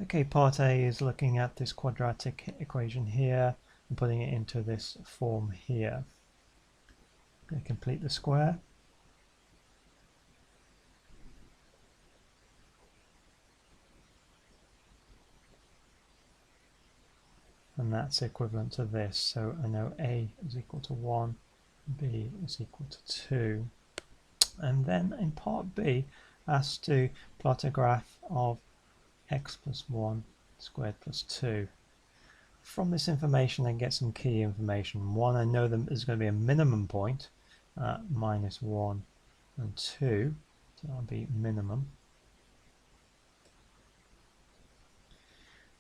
Okay, part A is looking at this quadratic equation here and putting it into this form here. I'm going to complete the square. And that's equivalent to this. So I know A is equal to 1, B is equal to 2. And then in part B, asked to plot a graph of x plus 1 squared plus 2. From this information I get some key information. One, I know there's going to be a minimum point at minus 1 and 2, so that'll be minimum.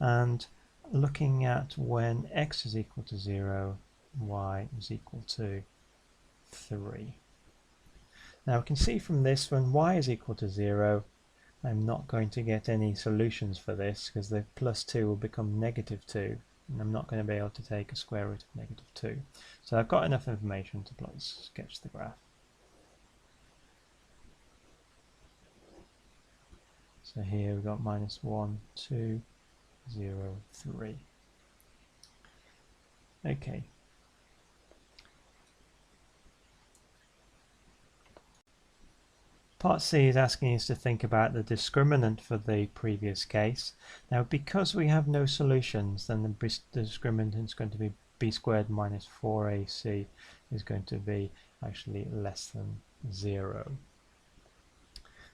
And looking at when x is equal to 0, y is equal to 3. Now we can see from this, when y is equal to 0, I'm not going to get any solutions for this because the plus 2 will become negative 2, and I'm not going to be able to take a square root of negative 2. So I've got enough information to sketch the graph. So here we've got minus 1, 2, 0, 3. Okay. Part C is asking us to think about the discriminant for the previous case. Now, because we have no solutions, then the discriminant is going to be b squared minus 4ac is going to be actually less than 0.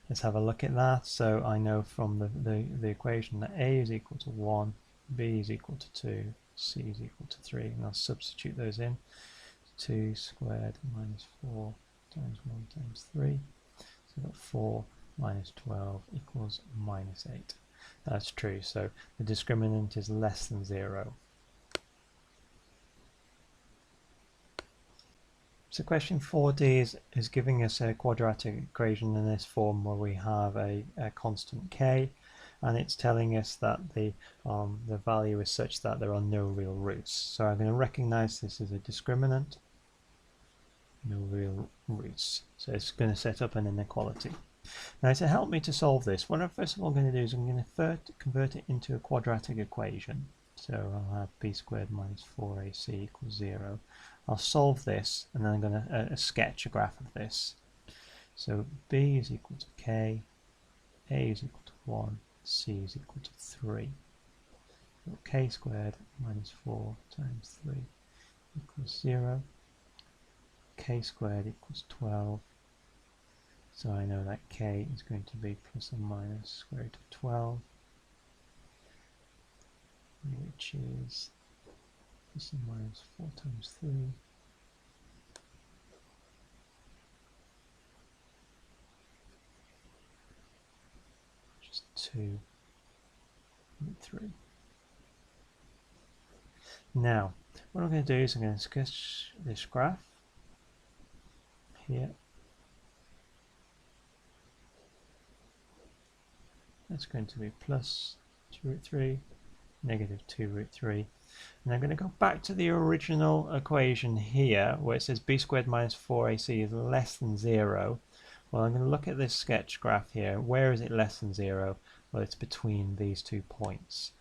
Let's have a look at that. So I know from the equation that a is equal to 1, b is equal to 2, c is equal to 3, and I'll substitute those in. 2 squared minus 4 times 1 times 3. So we've got 4 minus 12 equals minus 8. That's true, so the discriminant is less than 0. So question 4D is giving us a quadratic equation in this form where we have a constant k, and it's telling us that the value is such that there are no real roots. So I'm going to recognize this as a discriminant, no real roots. So it's going to set up an inequality. Now, to help me to solve this, what I'm first of all going to do is I'm going to convert it into a quadratic equation. So I'll have b squared minus 4ac equals 0. I'll solve this, and then I'm going to sketch a graph of this. So b is equal to k, a is equal to 1, c is equal to 3. So k squared minus 4 times 3 equals 0. K squared equals 12. So I know that k is going to be plus or minus square root of 12, which is plus or minus 4 times 3. Which is 2 root 3. Now, what I'm going to do is I'm going to sketch this graph here. That's going to be plus 2 root 3, negative 2 root 3. And I'm going to go back to the original equation here where it says b squared minus 4ac is less than 0. Well, I'm going to look at this sketch graph here. Where is it less than 0? Well, it's between these 2 points.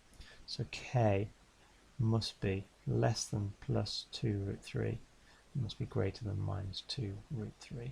So k must be less than plus 2 root 3. It must be greater than minus 2 root 3.